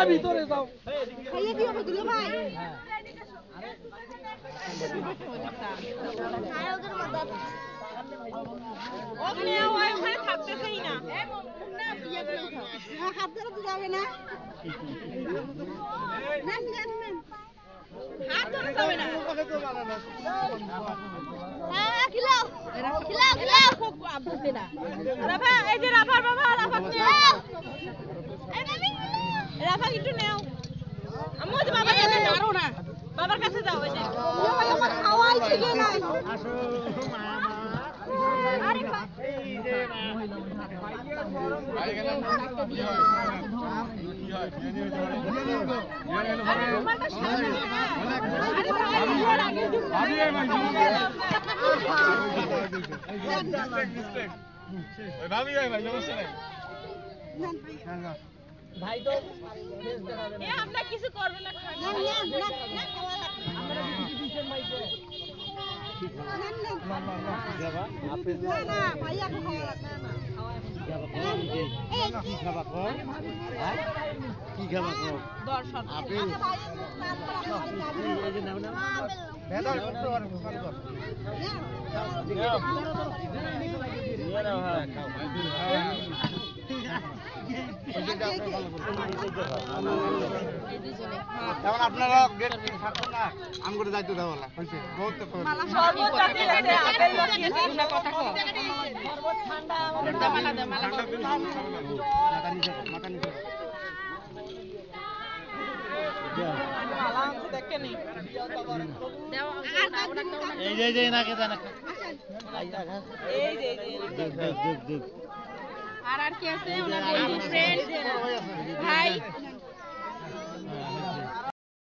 ভিতরে যাও থাকতেছেই না হাত ধরে তো যাবে না হাত ধরে যাবে না খিলাও খিলাও খিলাও আব্বুতে না রাফা এই যে রাফার বাবা রাফা নাও এই মামি রাফা একটু নাও আম্মু যে বাবা কাছে যাও না বাবার কাছে যাও এই যে আমার খাওয়াই ছিল না আসো মামা আরে এই যে ভাই গেলাম কি হয় ভাই তো আমরা কিছু করবে না কি খাবা কি খাবা দর্শন আপেল এখন আপনারা গেট থাকবেন না আম করে যাইতে দাও বলা হইছে বহুত তো শরবত আছে আপেল লসিয়েছে না কথা কও শরবত ঠান্ডা মালা দে মালা মাথা নিচে মালা দেখে নি এই যে নাকে জানা এই যে আর কি আছে ওনার